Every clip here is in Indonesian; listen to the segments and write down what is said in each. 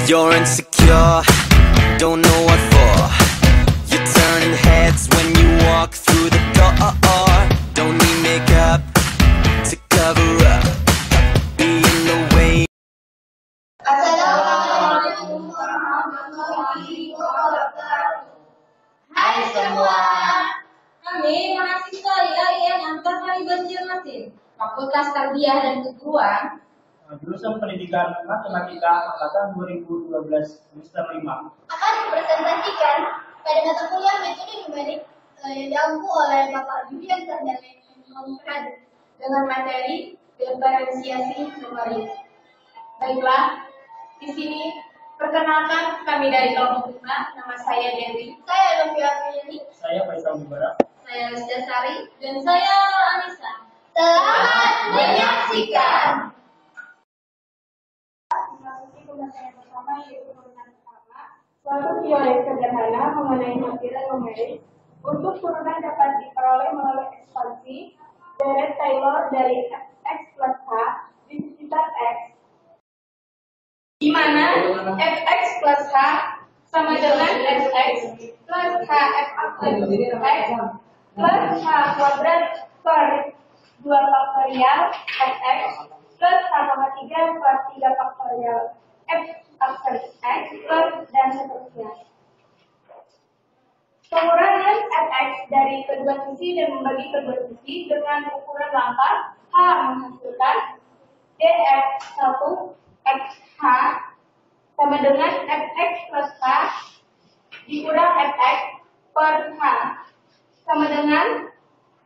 You're insecure, don't know what for. You're turning heads when you walk through the door. Don't need makeup to cover up, be in the way. Assalamualaikum warahmatullahi wabarakatuh. Hai semua, kami mahasiswa yang antar kami Banjarmasin, Fakultas Tarbiyah dan Keguruan, jurusan Pendidikan Matematika angkatan 2012 semester 5. Akan dipresentasikan pada mata kuliah metode numerik yang diampu oleh Bapak Julian Sardane dengan materi diferensiasi numerik. Baiklah, di sini perkenalkan kami dari kelompok 5. Nama saya Dewi, saya Novia Fili, Saya Faisal Mubara, saya Lesdasari, dan saya Anissa. Selamat menyaksikan. Memasuki pembahasan pertama yaitu turunan pertama, suatu teori sederhana mengenai tampilan numerik. Untuk turunan dapat diperoleh melalui ekspansi deret Taylor dari fx plus h di sekitar x, Di mana fx plus h sama dengan fx plus h f plus x plus h kuadrat per 2 faktorial fx plus h,3 per 3 faktorial f aksen x plus dan seterusnya. Pengurangan fx dari kedua sisi dan membagi kedua sisi dengan ukuran langkah h menghasilkan df1 xh sama dengan fx plus h dikurang fx per h sama dengan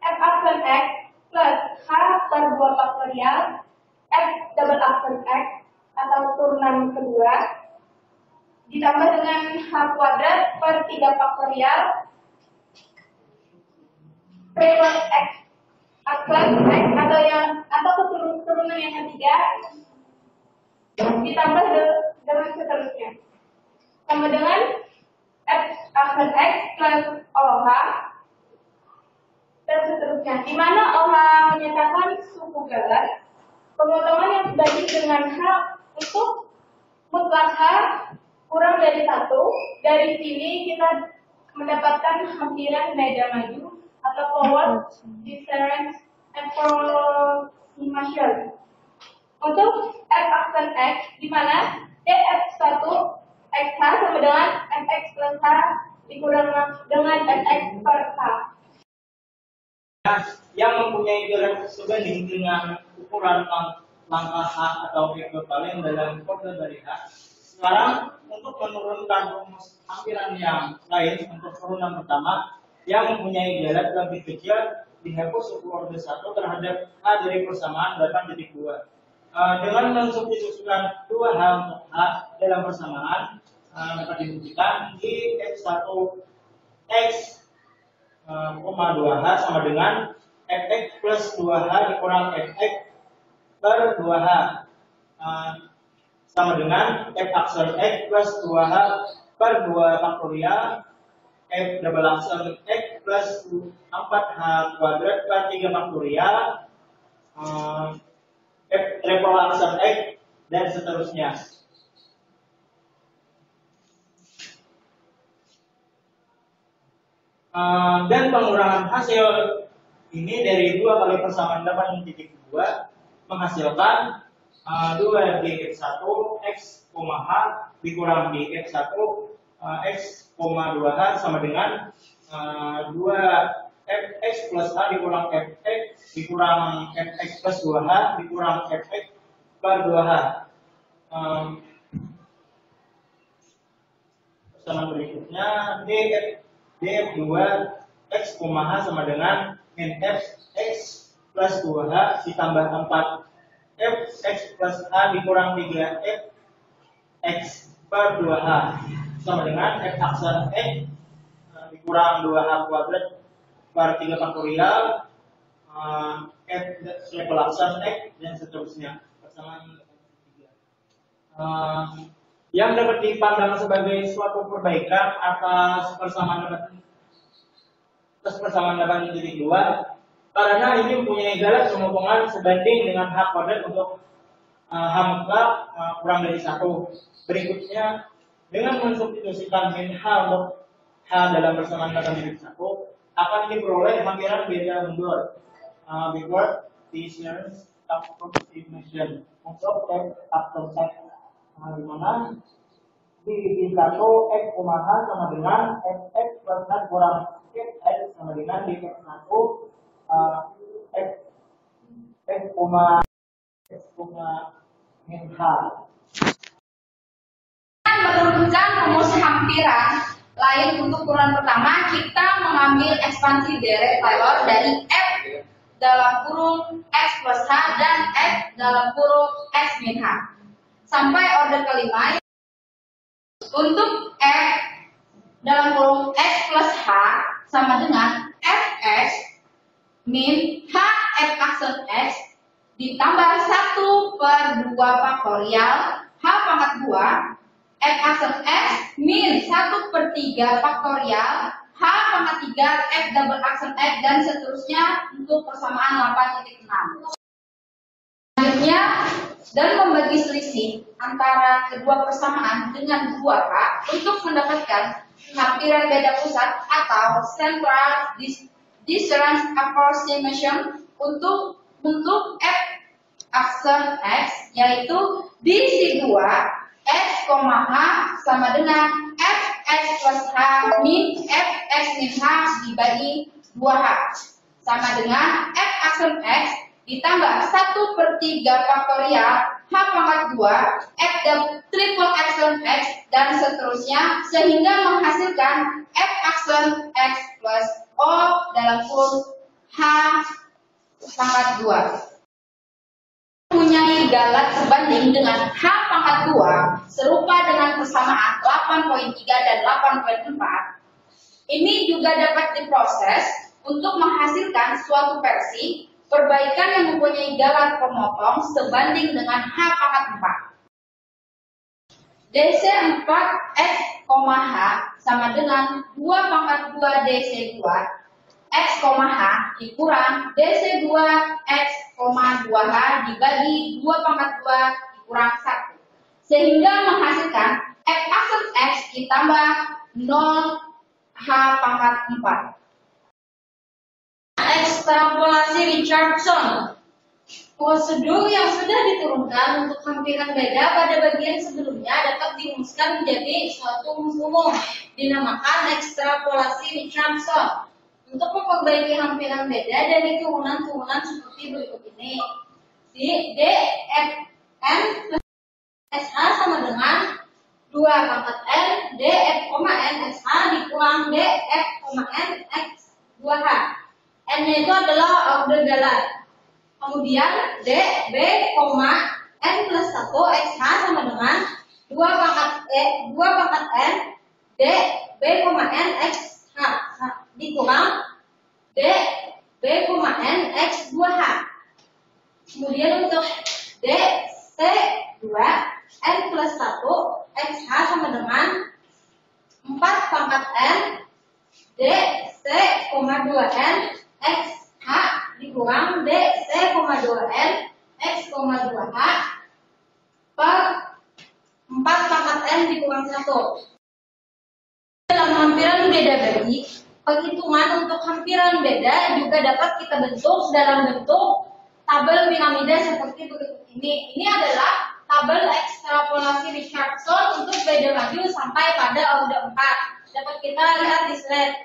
f aksen x plus h per 2 faktorial f double aksen x atau turunan kedua ditambah dengan h kuadrat per 3 faktorial periode x aksen x atau turunan yang ketiga ditambah dengan seterusnya sama dengan f aksen x plus OH dan seterusnya, di mana OH menyatakan suku galat pemotongan yang dibagi dengan H untuk mutlak H kurang dari 1. Dari sini kita mendapatkan hampiran meja maju atau forward difference approximation untuk f aksen x, di mana df1 xh sama dengan fx plus h dikurang dengan fx per h yang mempunyai garis sebanding dengan ukuran langkah H atau ekuivalen dalam kode dari H. Sekarang untuk menurunkan rumus hampiran yang lain untuk turunan pertama yang mempunyai garis lebih kecil, dihapus suku orde 1 terhadap H dari persamaan 8.2. Dengan mensubstitusikan 2H untuk H dalam persamaan dapat dibuktikan di F1 X, 2H sama dengan fx plus 2H dikurang fx per 2H sama dengan f aksen x plus 2H per 2 faktorial f double aksen x plus 4H kuadrat per 3 faktorial f triple aksen x dan seterusnya. Dan pengurangan hasil ini dari 2 kali persamaan 8.2 menghasilkan 2 dx1 x, h dikurang dx1 x, 2h sama dengan 2 fx plus h dikurang fx dikurang fx plus 2h dikurang fx per 2h. Persamaan berikutnya df2 x, h sama dengan min f x plus 2h ditambah 4 f x plus h dikurang 3 f x per 2h sama dengan f aksen x dikurang 2h kuadrat per 3 faktorial f triple aksen x dan seterusnya. Persamaan yang dapat dipandang sebagai suatu perbaikan atas persamaan 8.2 karena ini mempunyai garis pemotongan sebanding dengan H kuadrat untuk H mutlak kurang dari 1. Berikutnya, dengan mensubstitusikan min H untuk H dalam persamaan kata mirip 1, akan diperoleh hampiran beda mundur. Backward decisions approximation untuk X after X. Di mana di 1 X, H sama dengan X plus H kurang X sama dengan di X1 X, min H. Merumuskan rumus hampiran lain untuk ukuran pertama, kita mengambil ekspansi deret Taylor dari F dalam kurung X plus H dan F dalam kurung X min H. Sampai order kelima, untuk F dalam kurung X plus H sama dengan Fx min H F aksen X ditambah 1/2 faktorial H pangkat 2 F aksen X min 1/3 faktorial H pangkat 3 F double aksen X dan seterusnya untuk persamaan 8.6. Selanjutnya, dan membagi selisih antara kedua persamaan dengan 2H untuk mendapatkan hampiran beda pusat atau central distance approximation untuk F aksen X, yaitu DC 2 X, H sama dengan Fx plus H min Fx min H dibagi 2H sama dengan F aksen X ditambah 1/3 faktorial H pangkat 2 F triple aksen X dan seterusnya sehingga menghasilkan F aksen X plus O dalam kurung H pangkat 2. Mempunyai galat sebanding dengan H pangkat 2 serupa dengan persamaan 8.3 dan 8.4. Ini juga dapat diproses untuk menghasilkan suatu versi perbaikan yang mempunyai galat pemotong sebanding dengan H pangkat 4. DC 4 X, H sama dengan 2 pangkat 2 DC 2 X, H dikurang DC 2 X, 2H dibagi 2 pangkat 2 dikurang 1 sehingga menghasilkan F aksen X ditambah 0 H pangkat 4. Ekstrapolasi Richardson. Prosedur yang sudah diturunkan untuk hampiran beda pada bagian sebelumnya dapat dirumuskan menjadi suatu rumus umum dinamakan ekstrapolasi Richardson untuk memperbaiki hampiran beda dari turunan-turunan seperti berikut ini. D F M plus SH sama dengan 2 pangkat N D F, N SH dikurang D F, N X 2H. N-nya itu adalah order galat. Kemudian D, B, N plus 1 XH sama dengan 2 pangkat N D, B, N XH dikurang D, B, N X 2H. Kemudian untuk D, C, 2 N plus 1 XH sama dengan 4 pangkat N D, C, 2 N X H dikurang D C, 2N X, 2H per 4 pangkat N dikurang 1. Dalam hampiran beda bagi, penghitungan untuk hampiran beda juga dapat kita bentuk dalam bentuk tabel piramida seperti berikut ini. Ini adalah tabel ekstrapolasi Richardson untuk beda maju sampai pada order 4. Dapat kita lihat di slide.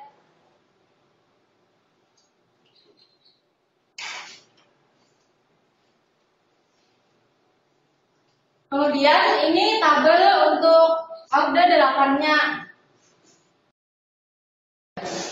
Kemudian ini tabel untuk order 8-nya.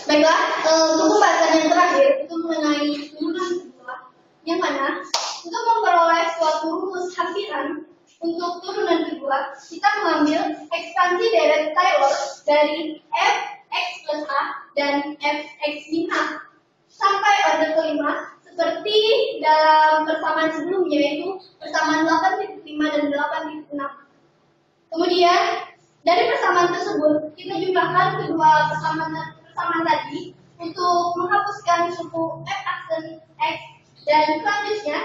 Baiklah, untuk pembahasan yang terakhir itu mengenai turunan kedua, yang mana untuk memperoleh suatu rumus hampiran untuk turunan kedua, kita mengambil ekspansi deret Taylor dari f x plus h dan f x min h sampai order kelima seperti dalam persamaan sebelumnya, yaitu persamaan 8.5 dan 8.6. Kemudian dari persamaan tersebut kita jumlahkan kedua persamaan tadi untuk menghapuskan suku f aksen x dan selanjutnya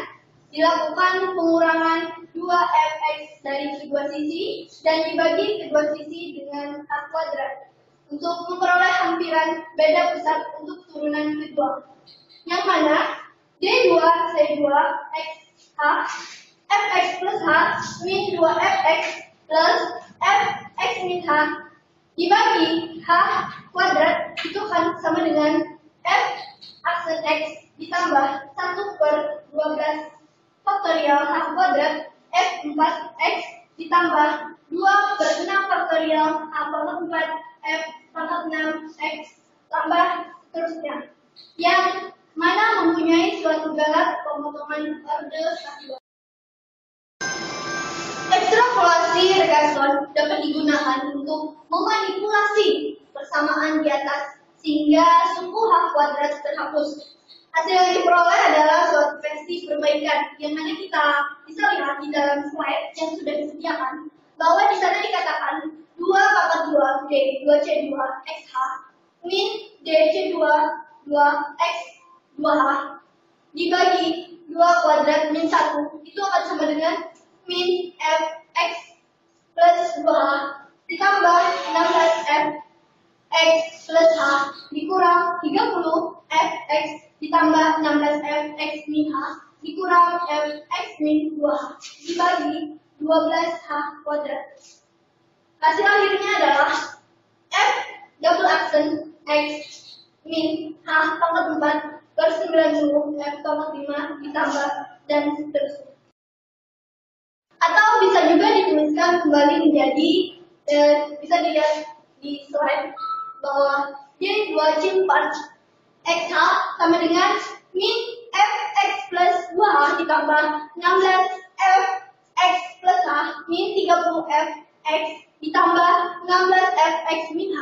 dilakukan pengurangan 2 2fx dari kedua sisi dan dibagi kedua sisi dengan h kuadrat untuk memperoleh hampiran beda pusat untuk turunan kedua, yang mana D2 C2 x h fx plus h min 2fx plus fx min h dibagi h kuadrat itu kan sama dengan f aksen x ditambah 1/12 faktorial h kuadrat f4x ditambah 2/6 faktorial h pangkat 4 f pangkat 6x tambah seterusnya, yang mana mempunyai suatu galat pemotongan orde natural. Ekstrapolasi Regason dapat digunakan untuk memanipulasi persamaan di atas sehingga suku h kuadrat terhapus. Hasil yang diperoleh adalah suatu versi perbaikan yang mana kita bisa lihat di dalam slide yang sudah disediakan bahwa di sana dikatakan 2/2 D 2C2 XH min DC2 2X 2H dibagi 2 kuadrat min 1 itu akan sama dengan min Fx plus 2H ditambah 16F X plus H dikurang 30 Fx ditambah 16 Fx min H dikurang Fx min 2H dibagi 12H kuadrat. Hasil akhirnya adalah F double aksen X min H pangkat 4 per 90 F pangkat 5 ditambah dan seterusnya. Atau bisa juga dituliskan kembali menjadi bisa dilihat di slide bahwa D2C 4 XH sama dengan min Fx plus 2H ditambah 16 Fx plus H min 30 Fx ditambah 16 Fx min H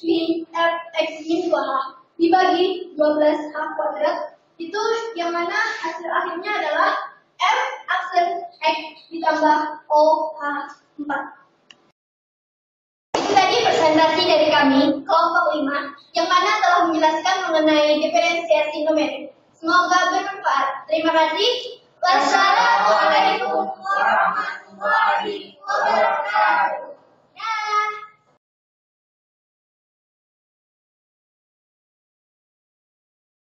min Fx min 2H dibagi 12H kuadrat, itu yang mana hasil akhirnya adalah F aksen X ditambah OH4. Tadi presentasi dari kami, kelompok 5, yang mana telah menjelaskan mengenai diferensiasi numerik. Semoga bermanfaat. Terima kasih. Wassalamualaikum.